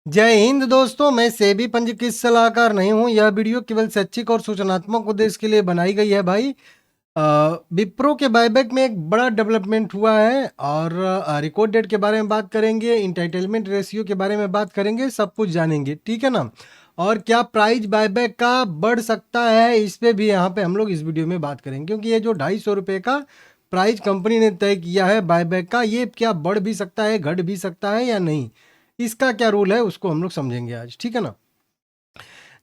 जय हिंद दोस्तों, मैं सेबी पंजीकृत सलाहकार नहीं हूं। यह वीडियो केवल शैक्षिक और सूचनात्मक उद्देश्य के लिए बनाई गई है भाई। विप्रो के बायबैक में एक बड़ा डेवलपमेंट हुआ है और रिकॉर्ड डेट के बारे में बात करेंगे, इंटाइटलमेंट रेशियो के बारे में बात करेंगे, सब कुछ जानेंगे, ठीक है ना। और क्या प्राइस बायबैक का बढ़ सकता है, इस पे भी यहाँ पे हम लोग इस वीडियो में बात करेंगे, क्योंकि ये जो 250 रुपये का प्राइस कंपनी ने तय किया है बायबैक का, ये क्या बढ़ भी सकता है, घट भी सकता है या नहीं, इसका क्या रूल है उसको हम लोग समझेंगे आज, ठीक है ना।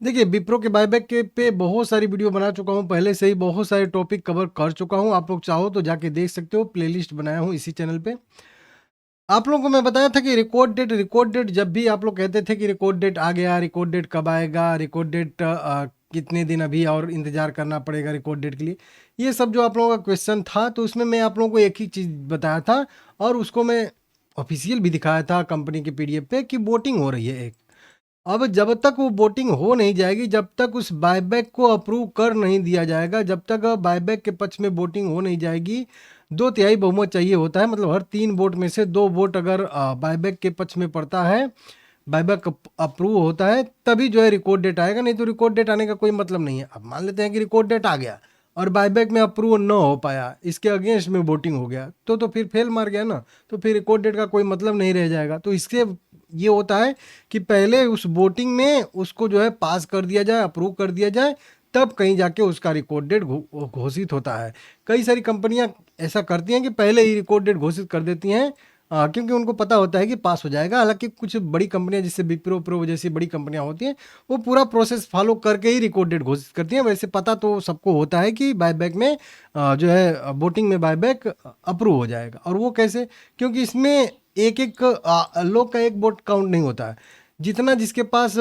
देखिए, विप्रो के बायबैक के पे बहुत सारी वीडियो बना चुका हूँ, पहले से ही बहुत सारे टॉपिक कवर कर चुका हूँ। आप लोग चाहो तो जाके देख सकते हो, प्लेलिस्ट बनाया हूँ इसी चैनल पे। आप लोगों को मैं बताया था कि रिकॉर्ड डेट जब भी आप लोग कहते थे कि रिकॉर्ड डेट आ गया, रिकॉर्ड डेट कब आएगा, रिकॉर्ड डेट कितने दिन अभी और इंतजार करना पड़ेगा रिकॉर्ड डेट के लिए, ये सब जो आप लोगों का क्वेश्चन था, तो उसमें मैं आप लोगों को एक ही चीज़ बताया था और उसको मैं ऑफिशियल भी दिखाया था कंपनी के पीडीएफ पे कि वोटिंग हो रही है एक। अब जब तक वो वोटिंग हो नहीं जाएगी, जब तक उस बायबैक को अप्रूव कर नहीं दिया जाएगा, जब तक बायबैक के पक्ष में वोटिंग हो नहीं जाएगी, 2/3 बहुमत चाहिए होता है, मतलब हर 3 वोट में से 2 वोट अगर बायबैक के पक्ष में पड़ता है, बायबैक अप्रूव होता है, तभी जो है रिकॉर्ड डेट आएगा। नहीं तो रिकॉर्ड डेट आने का कोई मतलब नहीं है। अब मान लेते हैं कि रिकॉर्ड डेट आ गया और बायबैक में अप्रूव न हो पाया, इसके अगेंस्ट में वोटिंग हो गया, तो फिर फेल मार गया ना, तो फिर रिकॉर्ड डेट का कोई मतलब नहीं रह जाएगा। तो इससे ये होता है कि पहले उस वोटिंग में उसको जो है पास कर दिया जाए, अप्रूव कर दिया जाए, तब कहीं जाके उसका रिकॉर्ड डेट घोषित होता है। कई सारी कंपनियां ऐसा करती हैं कि पहले ही रिकॉर्ड डेट घोषित कर देती हैं, क्योंकि उनको पता होता है कि पास हो जाएगा। हालांकि कुछ बड़ी कंपनियां, जैसे विप्रो प्रो जैसी बड़ी कंपनियां होती हैं, वो पूरा प्रोसेस फॉलो करके ही रिकॉर्ड डेट घोषित करती हैं। वैसे पता तो सबको होता है कि बायबैक में जो है वोटिंग में बायबैक अप्रूव हो जाएगा। और वो कैसे? क्योंकि इसमें एक एक लोग का एक वोट काउंट नहीं होता है। जितना जिसके पास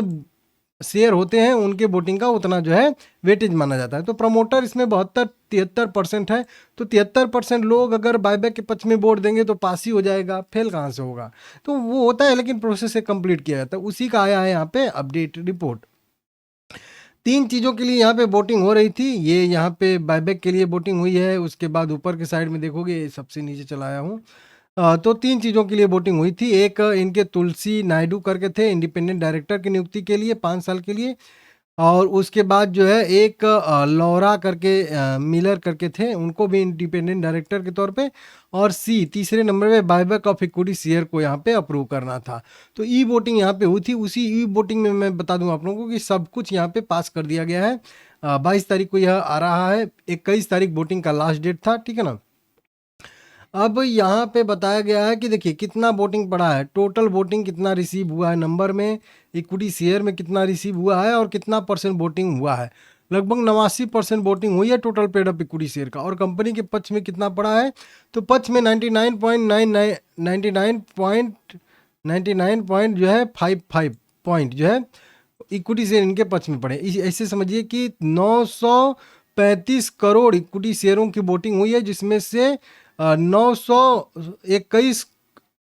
शेयर होते हैं उनके वोटिंग का उतना जो है वेटेज माना जाता है। तो प्रमोटर इसमें 72-73% है, तो 73% लोग अगर बायबैक के पक्ष में वोट देंगे तो पास ही हो जाएगा, फेल कहाँ से होगा। तो वो होता है, लेकिन प्रोसेस से कंप्लीट किया जाता है। उसी का आया है यहाँ पे अपडेट रिपोर्ट। 3 चीज़ों के लिए यहाँ पे वोटिंग हो रही थी। ये यहाँ पे बायबैक के लिए वोटिंग हुई है, उसके बाद ऊपर के साइड में देखोगे, सबसे नीचे चला आया हूँ। तो 3 चीज़ों के लिए वोटिंग हुई थी। एक इनके तुलसी नायडू करके थे, इंडिपेंडेंट डायरेक्टर की नियुक्ति के लिए 5 साल के लिए। और उसके बाद जो है एक लौरा करके मिलर करके थे, उनको भी इंडिपेंडेंट डायरेक्टर के तौर पे। और सी तीसरे नंबर पे बायबैक ऑफ इक्विटी शेयर को यहाँ पे अप्रूव करना था। तो ई वोटिंग यहाँ पे हुई थी। उसी ई वोटिंग में मैं बता दूं आप लोगों को कि सब कुछ यहाँ पे पास कर दिया गया है। 22 तारीख को यह आ रहा है, 21 तारीख वोटिंग का लास्ट डेट था, ठीक है ना। अब यहाँ पे बताया गया है कि देखिए कितना वोटिंग पड़ा है, टोटल वोटिंग कितना रिसीव हुआ है नंबर में, इक्विटी शेयर में कितना रिसीव हुआ है और कितना परसेंट वोटिंग हुआ है। लगभग 89% वोटिंग हुई है total paid up equity share का। और कंपनी के पक्ष में कितना पड़ा है, तो पक्ष में 99.99 99 पॉइंट जो है 55 पॉइंट जो है इक्विटी शेयर इनके पक्ष में पड़े। ऐसे समझिए कि 935 करोड़ इक्विटी शेयरों की वोटिंग हुई है, जिसमें से 921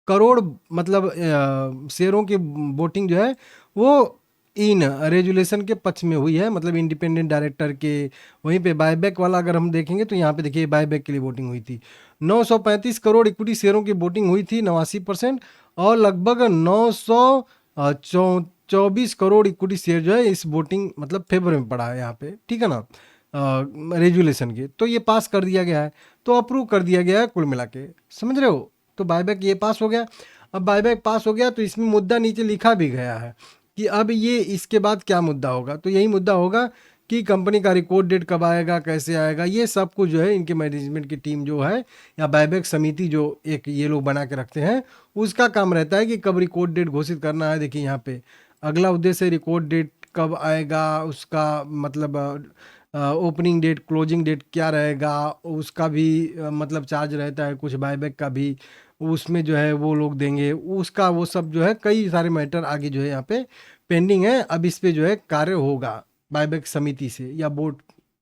करोड़ मतलब शेयरों की वोटिंग जो है वो इन रेजुलेशन के पक्ष में हुई है, मतलब इंडिपेंडेंट डायरेक्टर के। वहीं पे बायबैक वाला अगर हम देखेंगे तो यहाँ पे देखिए बायबैक के लिए वोटिंग हुई थी। 935 करोड़ इक्विटी शेयरों की वोटिंग हुई थी, 89%। और लगभग 924 करोड़ इक्विटी शेयर जो है इस वोटिंग मतलब फेवर में पड़ा है यहाँ पे, ठीक है ना, रेजुलेशन के। तो ये पास कर दिया गया है, तो अप्रूव कर दिया गया है कुल मिला के, समझ रहे हो। तो बायबैक ये पास हो गया। अब बायबैक पास हो गया तो इसमें मुद्दा नीचे लिखा भी गया है कि अब ये इसके बाद क्या मुद्दा होगा। तो यही मुद्दा होगा कि कंपनी का रिकॉर्ड डेट कब आएगा, कैसे आएगा, ये सब कुछ जो है इनके मैनेजमेंट की टीम जो है, या बायबैक समिति जो एक ये लोग बना के रखते हैं, उसका काम रहता है कि कब रिकॉर्ड डेट घोषित करना है। देखिए यहाँ पे अगला उद्देश्य रिकॉर्ड डेट कब आएगा, उसका मतलब ओपनिंग डेट, क्लोजिंग डेट क्या रहेगा, उसका भी मतलब चार्ज रहता है कुछ, बायबैक का भी उसमें जो है वो लोग देंगे उसका, वो सब जो है कई सारे मैटर आगे जो है यहाँ पे पेंडिंग है। अब इस पे जो है कार्य होगा बायबैक समिति से, या बोर्ड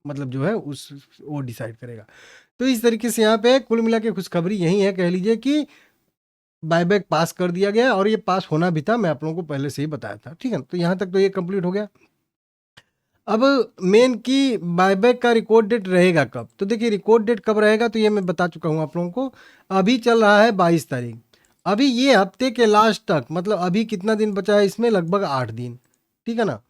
मतलब जो है उस वो डिसाइड करेगा। तो इस तरीके से यहाँ पे कुल मिला के खुशखबरी यही है, कह लीजिए कि बायबैक पास कर दिया गया, और ये पास होना भी था, मैं आप लोगों को पहले से ही बताया था, ठीक है। तो यहाँ तक तो ये कंप्लीट हो गया। अब मेन की बायबैक का रिकॉर्ड डेट रहेगा कब, तो देखिए रिकॉर्ड डेट कब रहेगा तो ये मैं बता चुका हूँ आप लोगों को। अभी चल रहा है 22 तारीख, अभी ये हफ्ते के लास्ट तक, मतलब अभी कितना दिन बचा है इसमें, लगभग 8 दिन, ठीक है ना।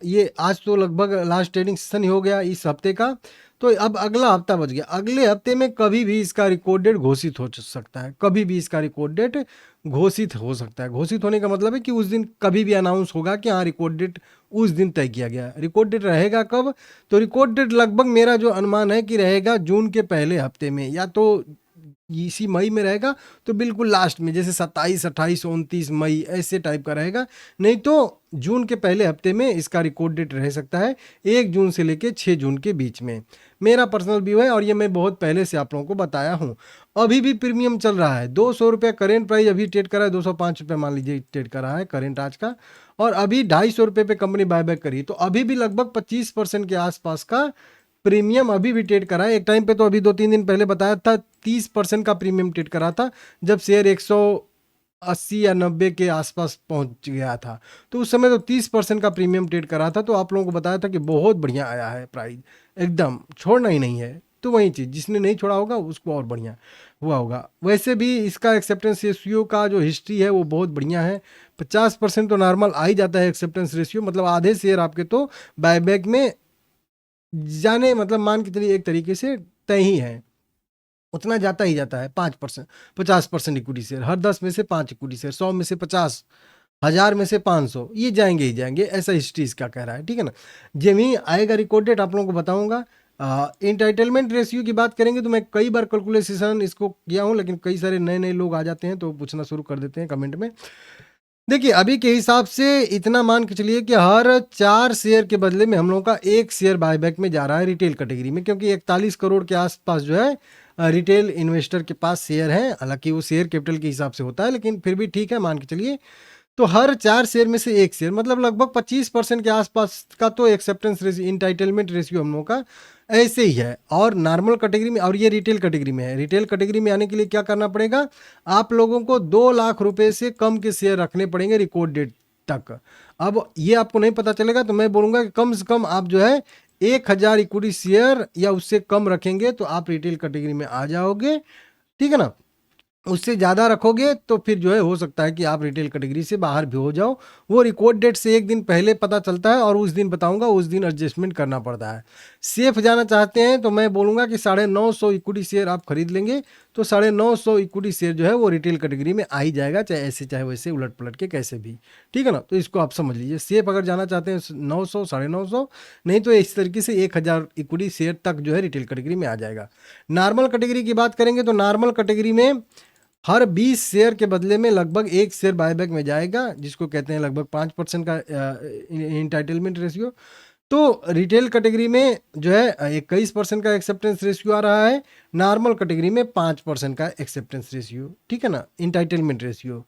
ये आज तो लगभग लास्ट ट्रेडिंग सेशन ही हो गया इस हफ्ते का। तो अब अगला हफ्ता बच गया, अगले हफ्ते में कभी भी इसका रिकॉर्ड डेट घोषित हो सकता है, कभी भी इसका रिकॉर्ड डेट घोषित हो सकता है। घोषित होने का मतलब है कि उस दिन कभी भी अनाउंस होगा कि हाँ रिकॉर्ड डेट उस दिन तय किया गया। रिकॉर्ड डेट रहेगा कब, तो रिकॉर्ड डेट लगभग मेरा जो अनुमान है कि रहेगा जून के पहले हफ्ते में, या तो इसी मई में रहेगा तो बिल्कुल लास्ट में, जैसे 27, 28, 29 मई ऐसे टाइप का रहेगा। नहीं तो जून के पहले हफ्ते में इसका रिकॉर्ड डेट रह सकता है, 1 जून से लेकर 6 जून के बीच में। मेरा पर्सनल व्यू है और ये मैं बहुत पहले से आप लोगों को बताया हूँ। अभी भी प्रीमियम चल रहा है, 200 रुपये करेंट प्राइस अभी ट्रेड कर रहा है, 205 रुपये मान लीजिए ट्रेड कर रहा है करेंट आज का। और अभी 250 रुपये पे कंपनी बायबैक करी, तो अभी भी लगभग 25% के आसपास का प्रीमियम अभी भी ट्रेड करा है। एक टाइम पे तो अभी 2-3 दिन पहले बताया था 30% का प्रीमियम ट्रेड करा था, जब शेयर 180 या 90 के आसपास पहुंच गया था। तो उस समय तो 30% का प्रीमियम ट्रेड करा था, तो आप लोगों को बताया था कि बहुत बढ़िया आया है प्राइस, एकदम छोड़ना ही नहीं है। तो वही चीज़, जिसने नहीं छोड़ा होगा उसको और बढ़िया हुआ होगा। वैसे भी इसका एक्सेप्टेंस रेशियो का जो हिस्ट्री है वो बहुत बढ़िया है। 50% तो नॉर्मल आ ही जाता है एक्सेप्टेंस रेशियो, मतलब आधे शेयर आपके तो बायबैक में जाने, मतलब मान के चलिए एक तरीके से तय ही है, उतना जाता ही जाता है। 5%, 50% इक्विटी शेयर, हर 10 में से 5 इक्विटी शेयर, 100 में से 50, 1000 में से 500, ये जाएंगे ही जाएंगे, ऐसा हिस्ट्री इसका कह रहा है, ठीक है ना। जब ही आएगा रिकॉर्ड डेट आप लोगों को बताऊंगा। इंटाइटलमेंट रेशियो की बात करेंगे तो मैं कई बार कैलकुलेशन इसको किया हूँ, लेकिन कई सारे नए नए लोग आ जाते हैं तो पूछना शुरू कर देते हैं कमेंट में। देखिए अभी के हिसाब से इतना मान के चलिए कि हर 4 शेयर के बदले में हम लोगों का 1 शेयर बायबैक में जा रहा है रिटेल कैटेगरी में, क्योंकि 41 करोड़ के आसपास जो है रिटेल इन्वेस्टर के पास शेयर है। हालांकि वो शेयर कैपिटल के हिसाब से होता है, लेकिन फिर भी ठीक है मान के चलिए। तो हर 4 शेयर में से 1 शेयर, मतलब लगभग 25% के आसपास का तो एक्सेप्टेंस रेशियो, इंटाइटलमेंट रेशियो हम लोगों का ऐसे ही है। और नॉर्मल कैटेगरी में, और ये रिटेल कैटेगरी में है, रिटेल कैटेगरी में आने के लिए क्या करना पड़ेगा, आप लोगों को 2 लाख रुपए से कम के शेयर रखने पड़ेंगे रिकॉर्ड डेट तक। अब ये आपको नहीं पता चलेगा तो मैं बोलूँगा कि कम से कम आप जो है 1000 इक्विटी शेयर या उससे कम रखेंगे तो आप रिटेल कैटेगरी में आ जाओगे, ठीक है ना। उससे ज़्यादा रखोगे तो फिर जो है हो सकता है कि आप रिटेल कैटेगरी से बाहर भी हो जाओ। वो रिकॉर्ड डेट से 1 दिन पहले पता चलता है और उस दिन बताऊंगा, उस दिन एडजस्टमेंट करना पड़ता है। सेफ जाना चाहते हैं तो मैं बोलूँगा कि 950 इक्विटी शेयर आप खरीद लेंगे तो 950 इक्विटी शेयर जो है वो रिटेल कैटेगरी में आ ही जाएगा, चाहे ऐसे चाहे वैसे उलट पलट के कैसे भी, ठीक है ना। तो इसको आप समझ लीजिए, सेफ अगर जाना चाहते हैं 900, 950, नहीं तो इस तरीके से 1000 इक्विटी शेयर तक जो है रिटेल कैटेगरी में आ जाएगा। नॉर्मल कैटेगरी की बात करेंगे तो नॉर्मल कैटेगरी में हर 20 शेयर के बदले में लगभग 1 शेयर बायबैक में जाएगा, जिसको कहते हैं लगभग 5% का इंटाइटलमेंट रेशियो। तो रिटेल कैटेगरी में जो है 21% का एक्सेप्टेंस रेशियो आ रहा है, नॉर्मल कैटेगरी में 5% का एक्सेप्टेंस रेशियो, ठीक है ना, इंटाइटलमेंट रेशियो।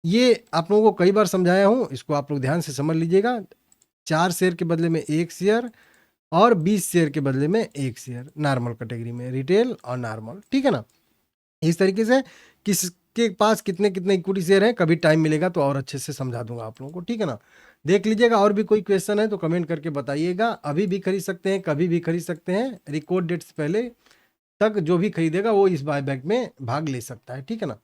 ये आप लोगों को कई बार समझाया हूँ, इसको आप लोग ध्यान से समझ लीजिएगा। 4 शेयर के बदले में 1 शेयर और 20 शेयर के बदले में 1 शेयर, नॉर्मल कैटेगरी में, रिटेल और नॉर्मल, ठीक है ना। इस तरीके से किसके पास कितने कितने इक्विटी शेयर हैं, कभी टाइम मिलेगा तो और अच्छे से समझा दूंगा आप लोगों को, ठीक है ना। देख लीजिएगा, और भी कोई क्वेश्चन है तो कमेंट करके बताइएगा। अभी भी खरीद सकते हैं, कभी भी खरीद सकते हैं, रिकॉर्ड डेट से पहले तक जो भी खरीदेगा वो इस बायबैक में भाग ले सकता है, ठीक है ना।